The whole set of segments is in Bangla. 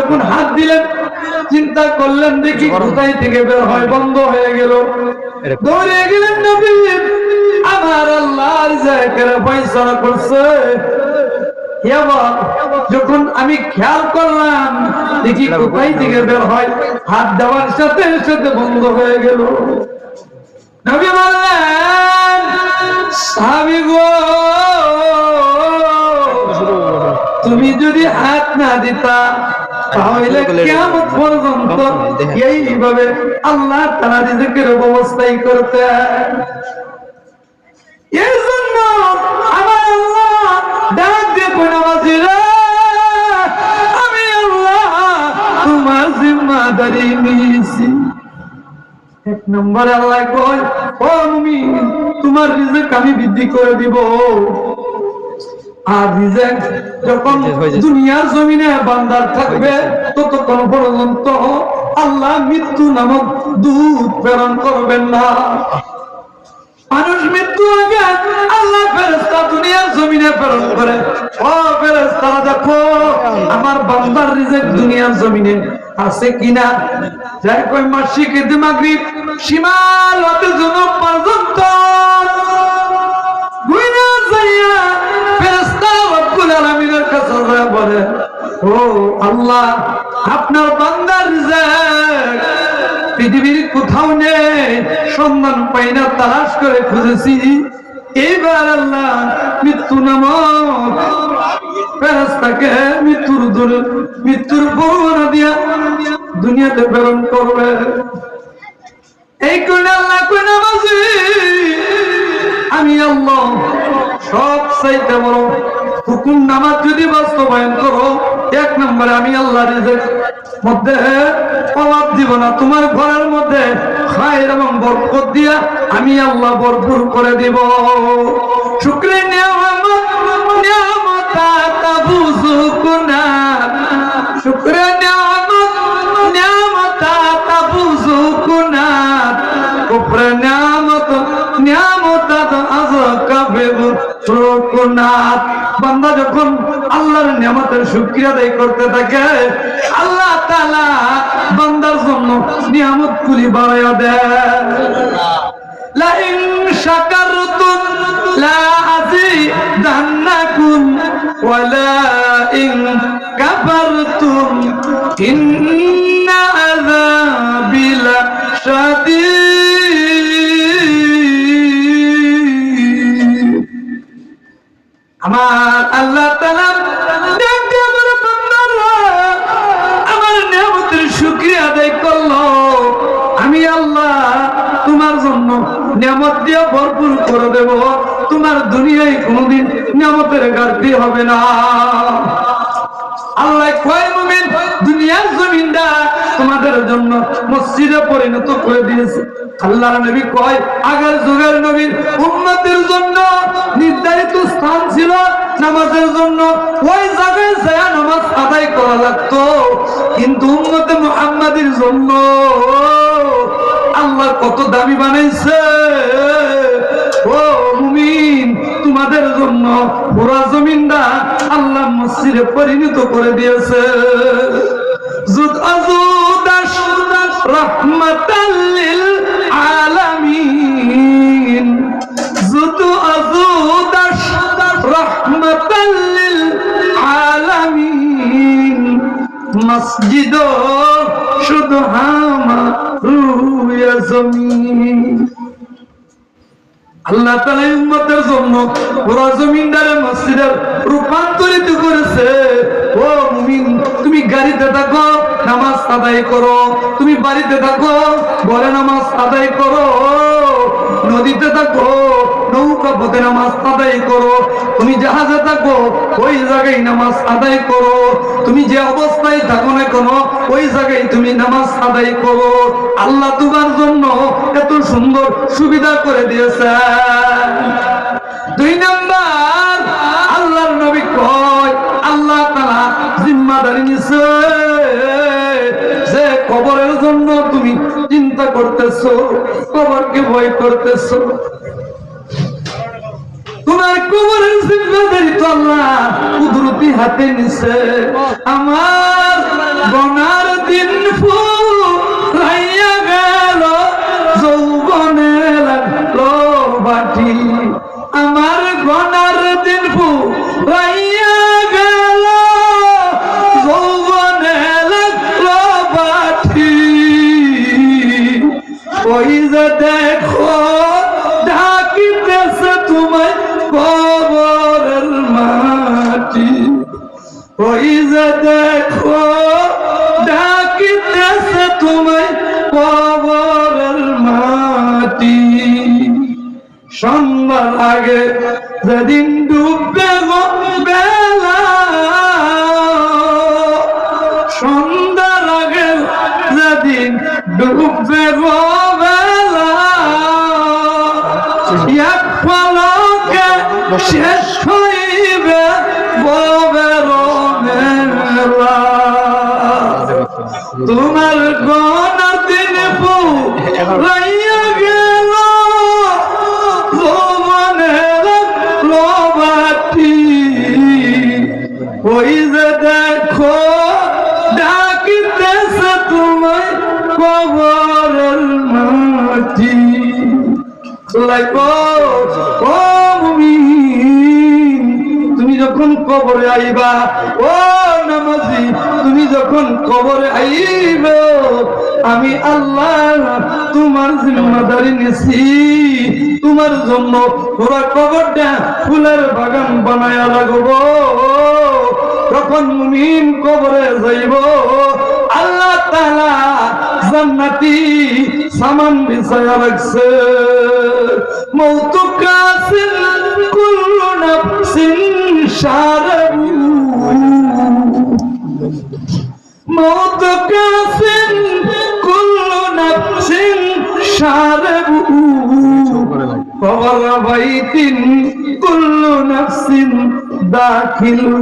যখন হাত দিলেন চিন্তা করলেন দেখি কোথায় থেকে বের হয়, বন্ধ হয়ে গেল। দৌড়ে গেলেন নবী, আমার আল্লাহ রিজকের ফয়সালা করছে। এবার যখন আমি খেয়াল করলাম দেখি কোথায় থেকে বের হয়, হাত দেওয়ার সাথে সাথে বন্ধ হয়ে গেল। নবী বললেন, সাহাবী গো, তুমি যদি হাত না দিতা তাহলে কিয়ামত পর্যন্ত এইভাবে আল্লাহ তাআলা রিজকের ব্যবস্থাই করতেন। এর জন্য আমার আল্লাহ ডাক দিয়ে নামাজিরা, আমি আল্লাহ তোমার জিম্মাদারি নিয়েছি। এক নম্বরে আল্লাহ কয়, ও মুমিন, তোমার রিজক আমি বৃদ্ধি করে দিব। আর রিজক যখন দুনিয়ার জমিনে বান্দার থাকবে ততক্ষণ পর্যন্ত আল্লাহ মৃত্যু নামক দূত প্রেরণ করবেন না। মানুষ মৃত্যু আগে আল্লাহ ফেরেশতা দুনিয়ার জমিনে প্রেরণ করে, ও ফেরেশতারা দেখো আমার বান্দার রিজক দুনিয়ার জমিনে আছে কিনা। যাই কই মাসিক ঈদে মাগরিব শিমাল হতে জুনুব পর্যন্ত গুইনা যাইয়া ফেরেশতা রব্বুল আলামিনের কাছে বলে, ও আল্লাহ, আপনার বান্দার রিজক পৃথিবীর কোথাও নেই, সন্ধান পাই না, তালাশ করে খুঁজেছি। এবার আল্লাহ মৃত্যু নামক ফেরেশতাকে মৃত্যুর বর্ণনা দিয়া দুনিয়াতে প্রেরণ করবে। এই কোন আল্লাহ কোন নামাজি, আমি আল্লাহ সব চাইতে বড় হুকুম নামাজ যদি বাস্তবায়ন করো, এক নম্বরে আমি আল্লাহ রিজক মধ্যে অভাব দিব না, তোমার ঘরের মধ্যে খায়ের এবং বরকত দিয়া আমি আল্লাহ ভরপুর করে দিব। শুকরে নিয়ামত তাবুজুকুনা, শুকরে নিয়ামত তাবুজুকুনা, কুফরে নিয়ামত আযকাবিবু শুকুনাত। বান্দা যখন আল্লাহর নিয়ামতের শুকরিয়া আদায় করতে থাকে, আল্লাহ তাআলা বান্দার জন্য নিয়ামত গুলি বাড়ায়া দেন। লা ইন শাকারতুম লা আযীদান্নাকুম ওয়া লা ইন কাফারতুম ইন্না আযাবি লাশাদীদ। আমার আল্লাহ তাআলা আমার নিয়ামতের শুকরিয়া আদায় করলো, আমি আল্লাহ তোমার জন্য নিয়ামত দিয়ে ভরপুর করে দেব, তোমার দুনিয়ায় কোনোদিন নিয়ামতের ঘাটতি হবে না। আল্লাহ কয়, মুমিন, দুনিয়ার জমিনটা তোমাদের জন্য মসজিদে পরিণত করে দিয়েছে। আল্লাহর নবী কয়, আগের যুগের নবীর উম্মতের জন্য নির্ধারিত স্থান ছিল নামাজের জন্য, ওই জায়গায় যায় নামাজ আদায় করা লাগতো। কিন্তু উম্মতে মুহাম্মাদের জন্য আল্লাহ কত দামি বানাইছে। ও মুমিন, তোমাদের জন্য পুরা জমিনটা আল্লাহ মসজিদে পরিণত করে দিয়েছে। রহমাতাল লিল আলামিন, রহমাতাল লিল আলামিন, মসজিদ শুধু হামারুয়া জমিন। আল্লাহ তাআলা উম্মতের জন্য পুরো জমিনটারে মসজিদে রূপান্তরিত করেছে। ও মুমিন, তুমি গাড়িতে থাকো নামাজ আদায় করো, তুমি বাড়িতে থাকো ঘরে নামাজ আদায় করো, নদীতে থাকো নৌকা পথে নামাজ আদায় করো, তুমি জাহাজে থাকো ওই জায়গায় নামাজ আদায় করো, তুমি যে অবস্থায় থাকো না কেন ওই জায়গায় তুমি নামাজ আদায় করো। আল্লাহ তোমার জন্য এত সুন্দর সুবিধা করে দিয়েছে। দুই নাম্বার, আল্লাহর নবী কয়, আল্লাহ তাআলা জিম্মাদারি নিছে যে কবরের জন্য তুমি চিন্তা করতেছো, কবরকে ভয় করতেছো, তোমার আমার কবরের জিম্মাদারি তো আল্লাহ কুদরতি হাতে নিছে। আমার গনার দিন ফুরাইয়া গেল, যৌবনে লাগলো বাটি। আমার গনার দিন ফুরাইয়া গেল, যৌবনে লাগলো বাটি। ওই যে দেখো ডাকিতেছে তোমায় কবরের মাটি, ওই যে দেখো ডাকিতেছে তোমায় কবরের মাটি। সন্ধ্যার আগে যেদিন ডুববে গো বেলা, সন্ধ্যার আগে যেদিন ডুববে গো বেলা, এক পলকে শেষ হইবে ভবের মেলা। তোমার গনার দিন ফুরাইয়া গেল, যৌবনে লাগলো বাটি। ওই যে দেখো ডাকিতেছে তোমায় কবরের মাটি। তুমি যখন কবরে আইবা, ও নামাজি তুমি যখন কবরে আইবে, আমি আল্লাহ তোমার জিম্মাদারি নিছি। তোমার জন্য পুরা কবরটা ফুলের বাগান বানায়া রাখবো। যখন মুমিন কবরে যাইব, আল্লাহ তাআলা জান্নাতি সামান বিছায়া রাখছে। মৌত কাসিন কুল্লু নাফসিন শারাবু, মৌত কাসিন কুল্লু নাফসিন শারাবু, কবর বাইতিন কুল্লু নাফসিন দাখিলু।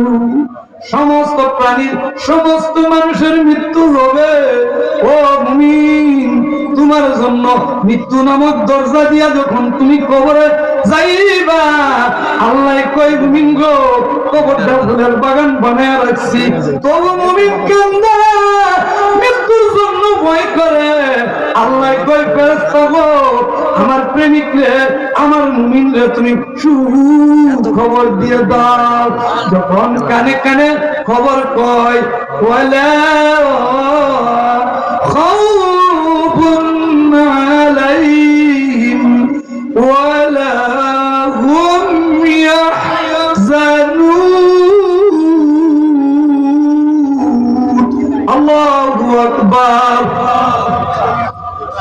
সমস্ত প্রাণীর সমস্ত মানুষের মৃত্যু হবে। ও মুমিন, তোমার জন্য মৃত্যু নামক দরজা দিয়া যখন তুমি কবরে যাইবা, আল্লাহ কয় মুমিন গো কবরটা ফুলের বাগান বানায় রাখছি। তবু মুমিন কান্দা, মৃত্যুর জন্য ভয় করে। আল্লাহ কয় ফেরেশতা গো আমার প্রেমিক রে, আমার মুমিন রে তুমি খবর দিয়ে দাও। যখন কানে কানে খবর কয়, ওয়ালা খাউফুন আলাইহিম ওয়ালা হুম ইয়াহজানুন। আল্লাহু আকবার।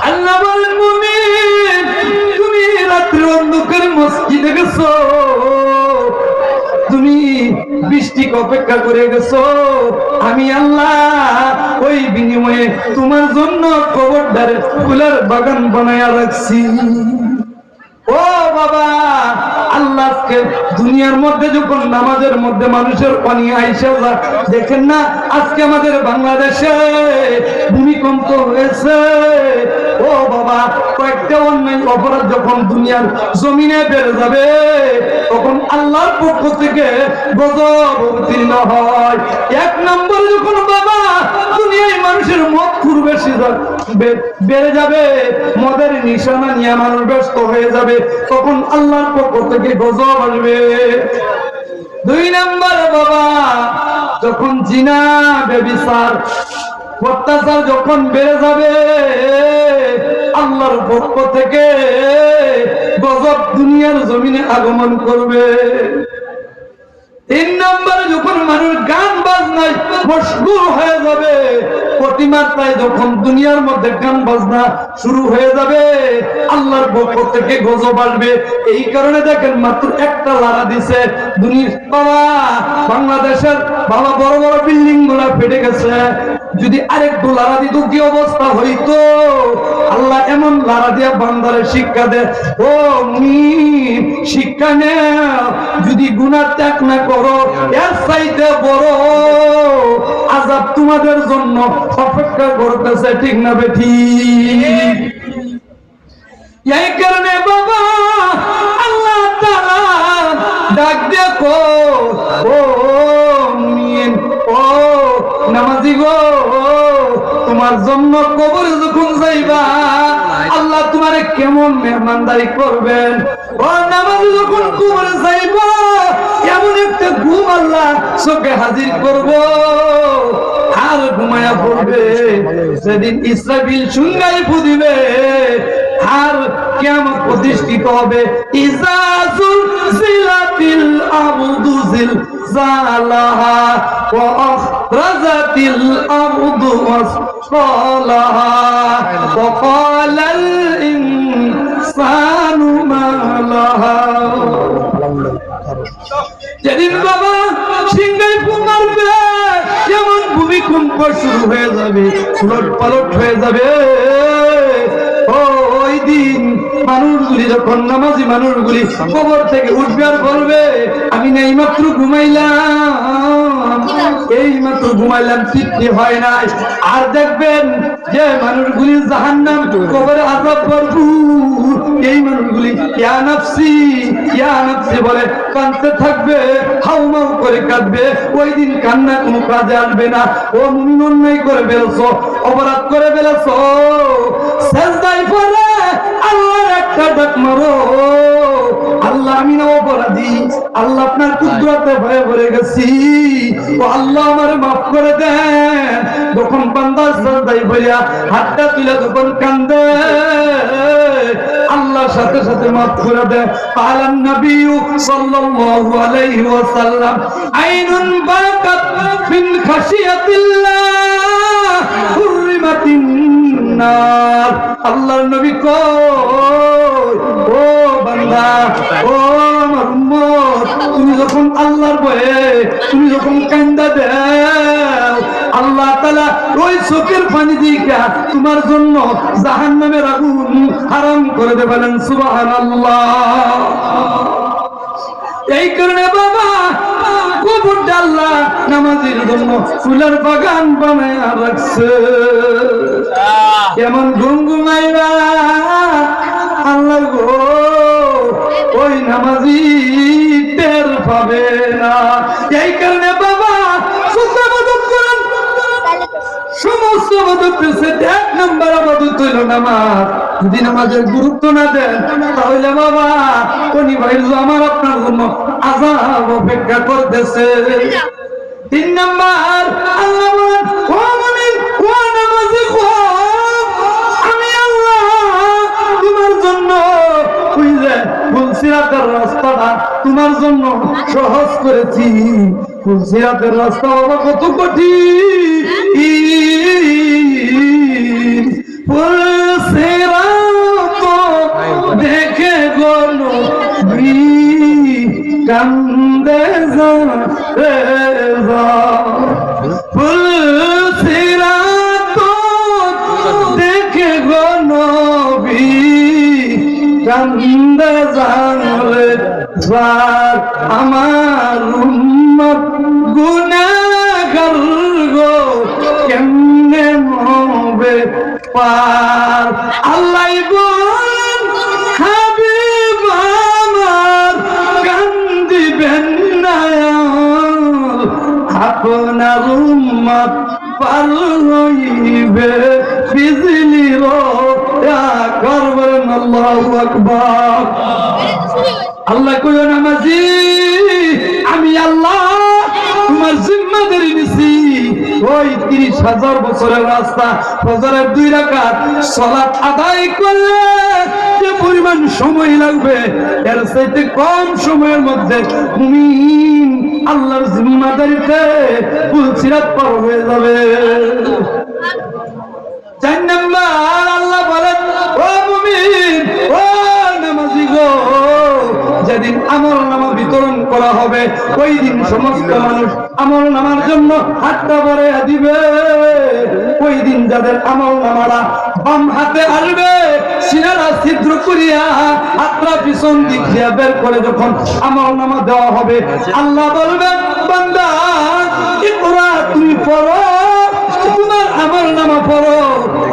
আল্লাহ বলেন মুমিন, তুমি রাত্রি অন্ধকার মসজিদে গেছো, তুমি বৃষ্টিকে অপেক্ষা করে গেছো, আমি আল্লাহ ওই বিনিময়ে তোমার জন্য কবরদারে ফুলের বাগান বানায়া রাখছি। ও বাবা, আল্লাহকে দুনিয়ার মধ্যে যখন নামাজের মধ্যে মানুষের পানি আইসা দেখেন না, আজকে আমাদের বাংলাদেশে ভূমিকম্প হয়েছে। ও বাবা, কয়েকটা অন্যায় অপরাধ যখন দুনিয়ার জমিনে বেড়ে যাবে, তখন আল্লাহর পক্ষ থেকে গজব অবতীর্ণ হয়। এক নম্বর যখন বাবা দুনিয়ায় মানুষের মদ খুব বেশি বেড়ে যাবে, মদের নিশানা নিয়ে মানুষ ব্যস্ত হয়ে যাবে, তখন আল্লাহর পক্ষ থেকে গজব আসবে। দুই নম্বর বাবা, যখন জিনা ব্যভিচার অত্যাচার যখন বেড়ে যাবে, আল্লাহর পক্ষ থেকে গজব দুনিয়ার জমিনে আগমন করবে। তিন নম্বরে যখন মানুষ গান বাজনায় মশগুল হয়ে যাবে, প্রতিমাত্রায় যখন দুনিয়ার মধ্যে গান বাজনা শুরু হয়ে যাবে, আল্লাহর পক্ষ থেকে গজব আসবে। এই কারণে দেখেন মাত্র একটা লারা দিছে দুনিয়া। বাবা বাংলাদেশের বাবা বড় বড় বিল্ডিং গুলা ফেটে গেছে, যদি আরেকটু লারা দিত কি অবস্থা হইতো। আল্লাহ এমন লারা দিয়া বান্দারে শিক্ষা দেয়, ও শিক্ষা নে, যদি গুনাহ ত্যাগ না করো, এর চাইতে বড় আযাব তোমাদের জন্য অপেক্ষা করতেছে। ঠিক না বেঠিক? এই কারণে বাবা আল্লাহ তাআলা ডাক দিয়ে কো ও মুমিন ও নামাজি গো তোমার জন্য কবরে যখন যাইবা আল্লাহ তোমারে কেমন মেহমানদারি করবেন। ও নামাজি যখন কবরে যাইবা এমন একটা ঘুম আল্লাহ চোখে হাজির করব আর ঘুমায়া পড়বে। সেদিন ইসরাফিল শুঙ্গাই ফুদিবে আর কিয়ামত প্রতিষ্ঠিত হবে। ইজাজুল জিলাতিল আরদু জিলজালাহা ওয়া আখরাজাতিল আরদু আসফালাহা ওয়া ক্বালাল ইনসানু মা লাহা। যেদিন বাবা সিংহাই ফু মারবে যেমন ভূমিকম্প শুরু হয়ে যাবে, উলট পালট হয়ে যাবে। ওই দিন মানুষগুলি যখন নামাজি মানুষগুলি কবর থেকে উঠবে আর বলবে আমি না এইমাত্র ঘুমাইলাম, এইমাত্র ঘুমাইলাম, তৃপ্তি হয় নাই। আর দেখবেন যে মানুষগুলি জাহান্নাম কবরে আযাব ভরপুর, এই মানুষগুলি ইয়া নাফসি ইয়া নাফসি বলে কাঁদতে থাকবে, হাউমাউ করে কাঁদবে। ওই দিন কান্না কোনো কাজে আসবে না। ও মুমিন অন্যায় করে ফেলেছো, অপরাধ করে ফেলেছো, সেজদায় পড়ে আল্লাহর একটা ডাক মারো, আল্লাহ আমি না অপরাধী, আল্লাহ আপনার কুদরতে ভয়ে পড়ে গেছি, ও আল্লাহ আমারে মাফ করে দেন। যখন বান্দা সেজদায় পড়িয়া হাতটা তুলে যখন কান্দে আল্লাহর সাথে সাথে মাফ করে দেয়। আলান নবী সাল্লাল্লাহু আলাইহি ওয়াসাল্লাম আইনুন বাকাত মিন খাশিয়াতিল্লাহ হুরমাতিন নার। আল্লাহর নবী কই ও বান্দা ও আমার উম্মত তুমি যখন আল্লাহর ভয়ে তুমি যখন কান্দা দাও আল্লাহ তাআলা ওই চোখের পানি দিয়া তোমার জন্য জাহান্নামের আগুন হারাম করে দেবেন। সুবহানাল্লাহ। এই কারণে বাবা কবরটা আল্লাহ নামাজের জন্য ফুলের বাগান বানায় রাখছে। কেমন ঘুমঘুমাইবা আল্লাহ গো ওই নামাজি টের পাবে না। এই কারণে বাবা সমস্ত আবাদত পেছে এক নম্বর আবাদত হইল নামাজ। যদি নামাজের গুরুত্ব না দেন তাহলে বাবা কোনি ভাইল আমার আপনার জন্য আযাব অপেক্ষা করতেছে। তিন নম্বর আল্লাহ বলেন ও মুমিন ও নামাজি গো আমি আল্লাহ তোমার জন্য ওই যে ফুলসিরাতের রাস্তাটা তোমার জন্য সহজ করেছি। ফুলসিরাতের রাস্তা বাবা কত কঠিন, ফুলসিরাত দেখে গো নবী কান্দে রে যা। ফুলসিরাত দেখে গো নবী কান্দে জানলে যার আমার উম্মত গুনাহগার গো কেমনে হবে পার। আল্লাহ বলেন হাবিব আমার কান্দিবেন না আপনার উম্মত পার হইবে বিজলির করবেন। আল্লাহু আকবার। আল্লাহ কইও নামাজি আমি আল্লাহ তোমার জিম্মাদারি নিছি। ওই 30,000 বছরের রাস্তা ফজরের 2 রাকাত সালাত আদায় করলে যে পরিমাণ সময় লাগবে এর চাইতে কম সময়ের মধ্যে মুমিন আল্লাহর জিম্মাদারিতে ফুলসিরাত পার হয়ে যাবে। 4 নম্বর আল্লাহ বলেন ও মুমিন ও নামাজি গো যেদিন আমলনামা বিতরণ করা হবে ওই দিন সমস্ত মানুষ আমলনামার জন্য হাতটা বাড়াইয়া দিবে। ওই দিন যাদের আমলনামারা বাম হাতে আসবে সিনারা ছিদ্র করিয়া হাতটা পিছন দিক দিয়া বের করে যখন আমলনামা দেওয়া হবে আল্লাহ বলবেন বান্দা ইকরা তুমি পড়ো তোমার আমলনামা পড়ো।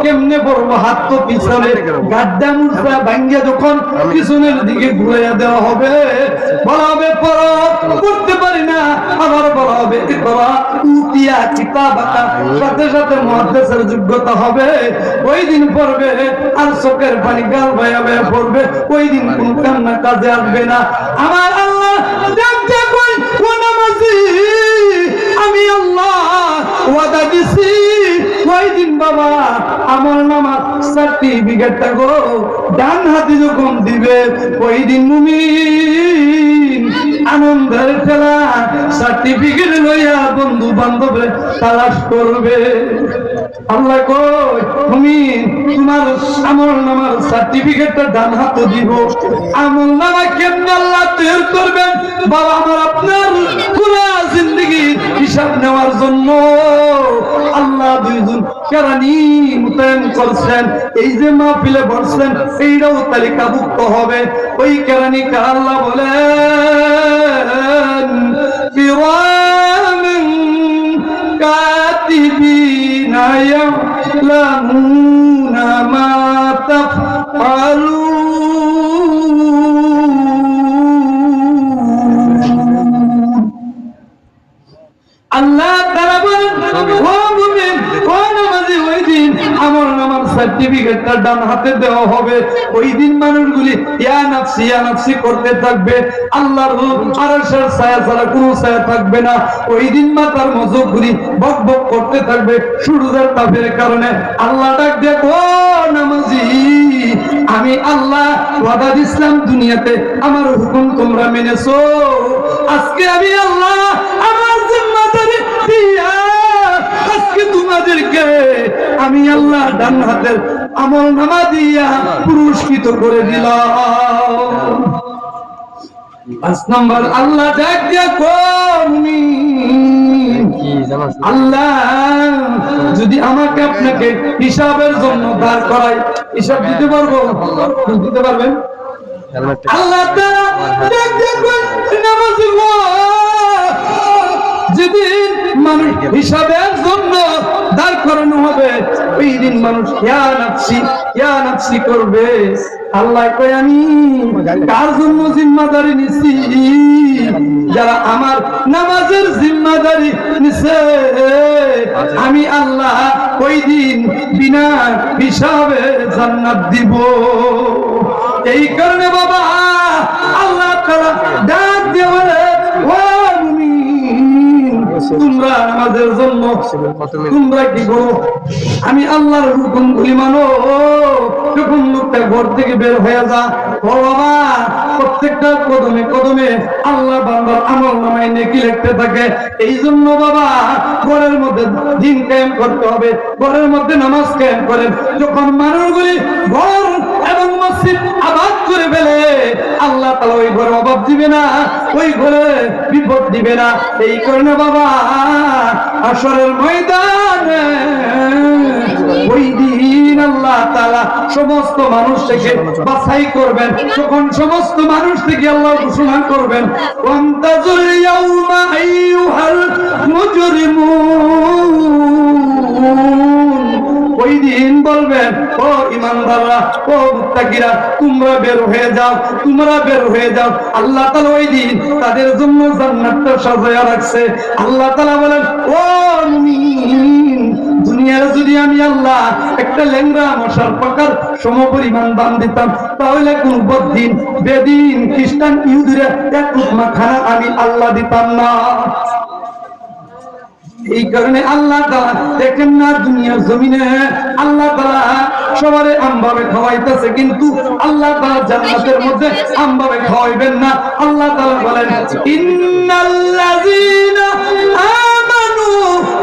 কেমনে পড়বো, হাত তো পিছনে, গাড্ডা মুসা ভাঙ্গিয়া যখন পিছনের দিকে ঘুরাইয়া দেওয়া হবে, বলা হবে পড়ো, পড়তে পারি না, আবার বলা হবে ইকরা উতিয়া কিতাবাকা, সাথে সাথে মুহাদ্দিসের যোগ্যতা হবে, ওই দিন পড়বে আর চোখের পানি গাল ভাইয়া ভাইয়া পড়বে, ওই দিন কোন কান্না কাজে আসবে না। আমার আল্লাহ দেখতে কই ও নামাজি, আমি আল্লাহ ওয়াদা দিছি ওই দিন বাবা আমল নামাজ সার্টিফিকেটটা গো ডান হাতে যখন দিবে, ওই দিন মুমিন আনন্দের খেলা সার্টিফিকেট লইয়া বন্ধু বান্ধবে তালাশ করবে। আল্লাহ কই মুমিন তোমার আমল নামার সার্টিফিকেটটা ডান হাতে দিব। আমল নামা কেমনে আল্লাহ তৈরি করবেন বাবা আমার আপনার পুরা জিন্দগি হিসাব নেওয়ার জন্য আল্লাহ দুইজন কেরানি মোতায়েন করছেন। এই যে মাহফিলে বসছেন এইটাও তালিকাভুক্ত হবে। ওই কেরানি কার আল্লাহ বলেন কিরামান কাতিবিনা ইয়ালামুনা মা তাফআলুন। আল্লাহ তাআলা বলেন ও মুমিন ও নামাজি, ওই দিন আমল নামার সার্টিফিকেটটা ডান হাতে দেওয়া হবে। ওই দিন মানুষগুলি ইয়া নাফসি করতে থাকবে, আল্লাহর আরশের ছায়া ছাড়া কোনো ছায়া থাকবে না। ওই দিন মাথার মজবগুলি বক বক করতে থাকবে সূর্যের তাপের কারণে। আল্লাহ ডাক দিয়ে ও নামাজি, আমি আল্লাহ ওয়াদা দিছিলাম দুনিয়াতে আমার হুকুম তোমরা মেনেছো, আজকে আমি আল্লাহ আমার জিম্মাদারি দিয়া আজকে তোমাদেরকে আমি আল্লাহ ডান হাতের আমল নামা দিয়া পুরস্কৃত করে দিলাম। 5 নম্বর আল্লাহ ডাক দিয়া কোন আল্লাহ যদি আমাকে আপনাকে হিসাবের জন্য দাঁড় করাই, হিসাব দিতে পারবো? দিতে পারবেন? আল্লাহ তাআলা ডাক দিয়া কোন নামাজি গো, যেদিন মানুষ হিসাবের জন্য দাঁড় করানো হবে ওই দিন মানুষ ইয়া নাফসি করবে। আল্লাহ কয় আমি কার জন্য জিম্মাদারি নিছি? যারা আমার নামাজের জিম্মাদারি নিছে আমি আল্লাহ ওই দিন বিনা হিসাবে জান্নাত দিব। এই কারণে বাবা আল্লাহ তাআলা ডাক দিয়ে বলে ও তোমরা আমাদের জন্য তোমরা কি করো? আমি আল্লাহর হুকুমগুলি মানো। যখন লোকটা ঘর থেকে বের হয়ে যা, ও বাবা প্রত্যেকটা কদমে কদমে আল্লাহ বান্দার আমল নামায় নেকি লিখতে থাকে। এই জন্য বাবা ঘরের মধ্যে দিন কায়েম করতে হবে, ঘরের মধ্যে নামাজ কায়েম করেন। যখন মানুষগুলি ঘর এবং মসজিদ আবাদ করে ফেলে আল্লাহ তাআলা ওই ঘরে অভাব দিবে না, ওই ঘরে বিপদ দিবে না। এই কারণে বাবা হাশরের ময়দানে ওই দিন আল্লাহ তাআলা সমস্ত মানুষ থেকে বাছাই করবেন। যখন সমস্ত মানুষ থেকে আল্লাহ ঘোষণা করবেন ওয়ান্তাজুল ইয়াউমা আইয়ুহাল মুজরিমুন, ওই দিন বলবেন ও ইমানদাররা, ও মুত্তাকিরা তোমরা বের হয়ে যাও, তোমরা বের হয়ে যাও। আল্লাহ তাআলা ওই দিন তাদের জন্য জান্নাতটা সাজায়া রাখছে। আল্লাহ তাআলা বলেন ও মুমিন, দুনিয়ার যদি আমি আল্লাহ একটা ল্যাংড়া মশার পাকার সমপরিমাণ দাম দিতাম তাহলে কোন বদ্দিন বেদিন খ্রিস্টান ইহুদিরা এক লুকমা খানা আমি আল্লাহ দিতাম না। এই কারণে আল্লাহ তাআলা দেখেন না দুনিয়ার জমিনে আল্লাহ তাআলা সবারে আমভাবে খাওয়াইতেছে, কিন্তু আল্লাহ তাআলা জান্নাতের মধ্যে আমভাবে খাওয়াইবেন না। আল্লাহ তাআলা বলেন ইন্নাল্লাযীনা আমানু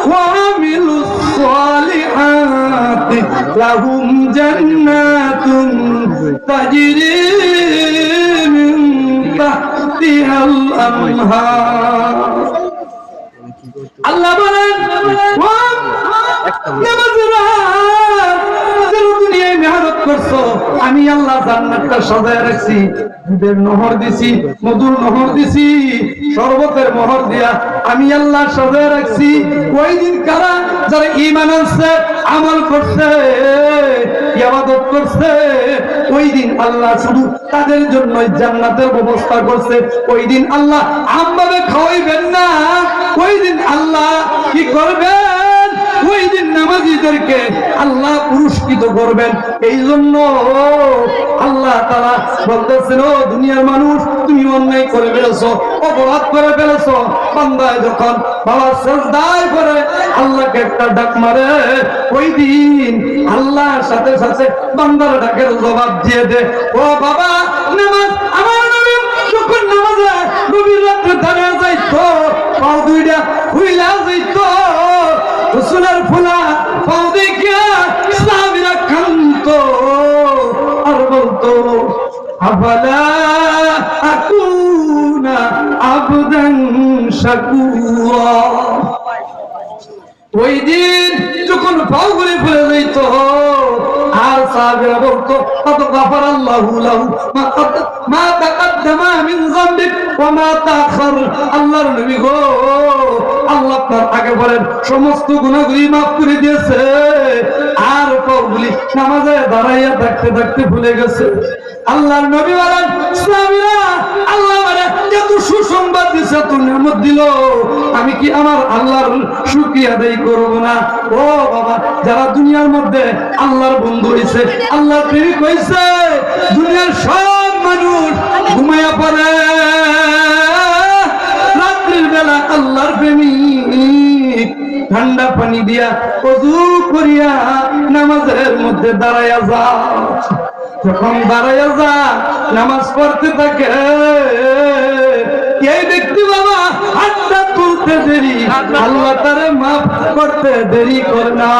ওয়া আমিলুস সালিহাতি লাহুম জান্নাতুন তাজরি মিন তাহতিহাল আনহার। আল্লাহ বলেন দুনিয়ায় মেহনত করছো, আমি আল্লাহ জান্নাতটা সাজায় রাখছি, দুধের নহর দিছি, মধুর নহর দিছি, শরবতের মোহর দিয়া আমি আল্লাহ সাজায় রাখছি। ওই দিন কারা যারা ঈমান আনছে, আমল করছে, ইবাদত করছে, ওই দিন আল্লাহ শুধু তাদের জন্য জান্নাতের ব্যবস্থা করছে। ওই দিন আল্লাহ আমভাবে খাওয়াইবেন না, ওই দিন আল্লাহ কি করবেন, ওই দিন নামাজীদেরকে আল্লাহ পুরস্কৃত করবেন। এই জন্য আল্লাহ তাআলা বলতেছেন, ও দুনিয়ার মানুষ, তুমি অন্যায় করে ফেলেছো, অপরাধ করে ফেলেছো। বান্দা যখন বাবা সিজদায় করে আল্লাহকে একটা ডাক মারে, ওই দিন আল্লাহর সাথে সাথে বান্দার ডাকের জবাব দিয়ে দে। ও বাবা, নামাজ আমার নবী যখন নামাজে গভীর রাতে দাঁড়িয়ে যাইতো, পাও দুইটা খুইলা যাইতো, রসুলের ফুলা পাও দেখিয়া সাহাবীরা কাঁদতো আর বলতো, আফালা আকুনা আবদান শাকুরা। ওই দিন যখন পাও করে ফেলে যাইতো আর সাহাবীরা বলতো, কত গাফারাল্লাহু লাহু মা তাকাদ্দামা মিন যামবিক ওয়া মা তাআখার। আল্লাহর নবী গো, আল্লাহ আপনার আগে বলেন সমস্ত গুনাহগুলি মাফ করে দিয়েছে, আর পাওগুলি নামাজে দাঁড়াইয়া থাকতে থাকতে ভুলে গেছে। আল্লাহর নবী বলেন, সাহাবীরা, আল্লাহ মানে এত সুসংবাদ দিছে, এত নিয়ামত দিল, আমি কি আমার আল্লাহর শুকরিয়া আদায় করব না? ও বাবা, যারা দুনিয়ার মধ্যে আল্লাহর বন্ধু হইছে, আল্লাহর প্রেমিক হইছে, দুনিয়ার সব মানুষ ঘুমাইয়া পড়ে, রাত্রির বেলা আল্লাহর প্রেমিক ঠান্ডা পানি দিয়া ওযু করিয়া নামাজের মধ্যে দাঁড়াইয়া যা। যখন দাঁড়াইয়া যা নামাজ পড়তে থাকে, এই ব্যক্তি বাবা হাতটা তুলতে দেরি, আল্লাহ তারে মাফ করতে দেরি করে না।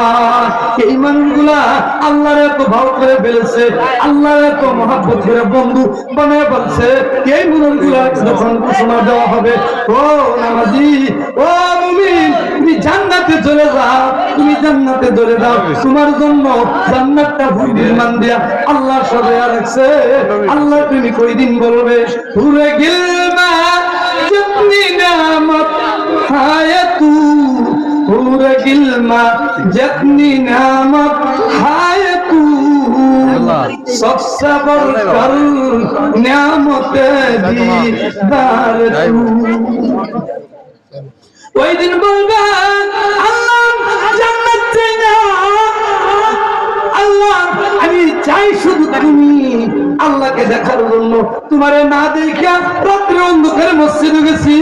এই মানুষগুলা আল্লাহর এত ভাব করে ফেলেছে, আল্লাহর এত মহব্বত করে বন্ধু বানায় ফেলছে। এই মানুষগুলা যখন ঘোষণা দেওয়া হবে, ও নামাজি, ও মুমিন, তুমি জান্নাতে চলে যাও, তুমি জান্নাতে চলে যাও, তোমার জন্য জান্নাতটা নির্মাণ দিয়া আল্লাহ সাজায়া রাখছে। আল্লাহ তুমি কই দিন বলবে, ভুলে গিলমা जितनी नामत है तू, पूरे गिलमा जितनी नामत है तू, सबसे बढ़कर नियामत दीदार तू। ওই দিন বলবে, আল্লাহ জান্নাত চাই না, আল্লাহ আমি চাই শুধু তুমি। আল্লাহকে দেখার জন্য তোমারে না দেখা রাত্রে অন্ধকারে মসজিদে গেছি,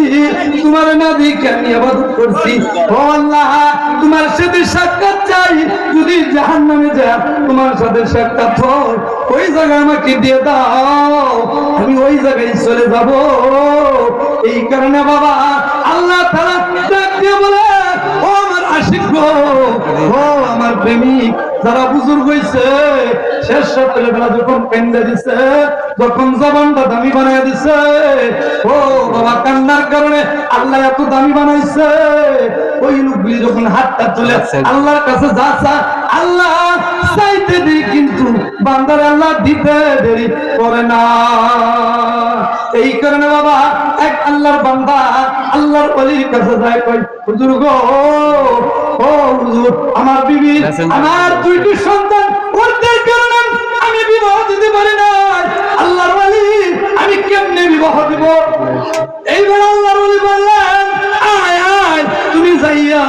তোমারে না দেখে আমি ইবাদত করছি। ও আল্লাহ, তোমার সাথে সাক্ষাৎ চাই, যদি জাহান্নামে যায় তোমার সাথে সাক্ষাৎ হয়, ওই জায়গা আমাকে দিয়ে দাও, আমি ওই জায়গায় চলে যাব। এই কারণে বাবা আল্লাহ তাআলা ডাক দিয়ে বলে, ও আমার আশিক গো, ও আমার প্রেমিক, যারা বুজুর্গ হইছে, শেষ রাতের বেলা যখন কান্দা দিছে, যখন জবানটা দামি বানায় দিছে, ও বাবা কান্নার কারণে আল্লাহ এত দামি বানাইছে, ওই লোকগুলি যখন হাতটা তুলে আল্লাহর কাছে যাচ্ছে, আল্লাহ চাইতে দেরি, কিন্তু বান্দার আল্লাহ দিতে দেরি করে না। এই কারণে বাবা এক আল্লাহর বান্দা আল্লাহর ওলির কাছে যায়, কই হুজুর গো, ও হুজুর, আমার বিবি, আমার দুইটি সন্তান, ওদের কারণে আমি বিবাহ দিতে পারি না, আল্লাহর ওলি আমি কেমনে বিবাহ দিব? এইবার আল্লাহর ওলি বললেন, আয় আয়, তুমি যাইয়া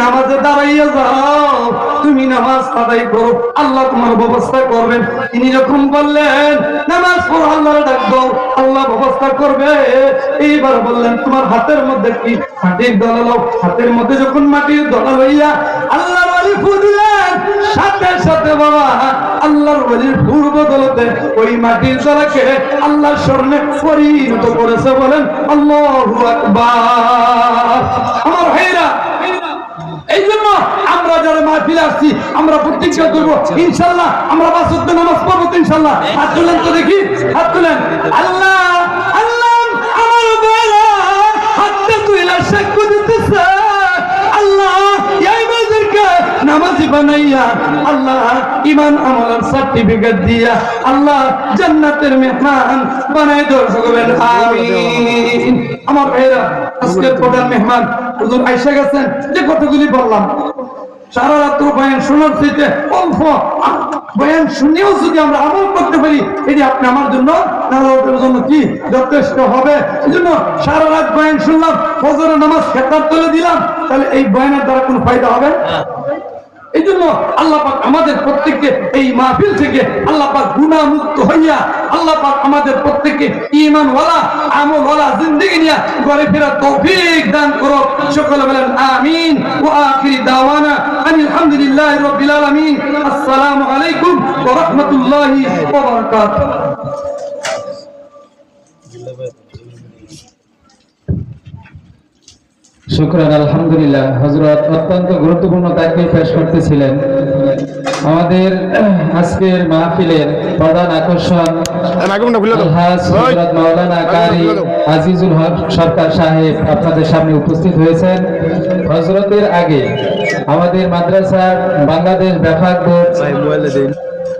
নামাজে দাঁড়াইয়া যাও, তুমি নামাজ আদায় করো, আল্লাহ তোমার ব্যবস্থা করবেন। তিনি যখন বললেন নামাজ পড়ো, আল্লাহর ডাক দাও, আল্লাহ ব্যবস্থা করবে। এইবার বললেন, তোমার হাতের মধ্যে কি মাটির দলা লাও। হাতের মধ্যে যখন মাটির দলা লইয়া আল্লাহর ওলি ফু দিলেন, সাথে সাথে বাবা আল্লাহর ওলির পূর্ব দলতে ওই মাটির দলাকে আল্লাহর স্মরণে পরিণত করেছে। বলেন আল্লাহু আকবার। আমার ভাইরা, এই জন্য আমরা যারা মাহফিলে আসছি, আমরা প্রতিজ্ঞা করবো ইনশাআল্লাহ আমরা 5 ওয়াক্ত নামাজ পড়বো ইনশাআল্লাহ। হাত তুলেন তো দেখি, হাত তুলেন। আল্লাহ আল্লাহ আমার বেলা হাতটা তুলে সাক্ষ্য দিতেছে, আল্লাহ এই বাজারকে নামাজি বানাইয়া আল্লাহ ঈমান আমলের সার্টিফিকেট দিয়া আল্লাহ জান্নাতের মেহমান বানাই দাও সকলের আমিন। আমার ভাইরা, আজকের প্রধান মেহমান হুজুর আয়েশা গেছেন, যে কতগুলি বললাম সারা রাত বয়ান শোনার চাইতে অল্প বয়ান শুনেও যদি আমরা আমল করতে পারি, এটি আপনি আমার জন্য নাজাতের জন্য কি যথেষ্ট হবে। এই জন্য সারা রাত বয়ান শুনলাম, ফজরের নামাজ খেতাব তুলে দিলাম, তাহলে এই বয়ানের দ্বারা কোনো ফায়দা হবে? এই জন্য আল্লাহ পাক আমাদের প্রত্যেককে এই মাহফিল থেকে আল্লাহ পাক গুনাহ মুক্ত হইয়া আল্লাহ পাক আমাদের প্রত্যেককে ঈমান ওয়ালা আমল ওয়ালা জিন্দেগি নিয়ে ঘরে ফেরার তৌফিক দান করো। সকলে বলেন আমিন। ওয়া আখিরি দাওয়ানা আলহামদুলিল্লাহি রাব্বিল আলামিন। আসসালামু আলাইকুম ওয়া রাহমাতুল্লাহি ওয়া বারাকাতুহু। শুকরান, আলহামদুলিল্লাহ। হযরত অত্যন্ত গুরুত্বপূর্ণ তাকরীর পেশ করতেছিলেন। আমাদের আজকের মাহফিলের প্রধান আকর্ষণ আলহাজ হযরত মাওলানা কারি আজিজুল হক সরকার সাহেব আপনাদের সামনে উপস্থিত হয়েছেন। হযরতের আগে আমাদের মাদ্রাসার বাংলাদেশ ব্যাপক বোর্ড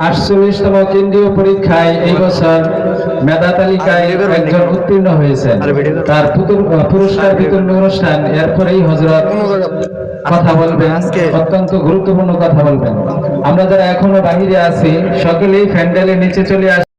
48তম কেন্দ্রীয় পরীক্ষায় এই বছর মেধা তালিকায় একজন উত্তীর্ণ হয়েছেন। তার পুরস্কার বিতরণ অনুষ্ঠান, এরপরেই হযরত কথা বলবেন, অত্যন্ত গুরুত্বপূর্ণ কথা বলবেন। আমরা যারা এখনো বাহিরে আছি সকলেই প্যান্ডেলের নিচে চলে আসি।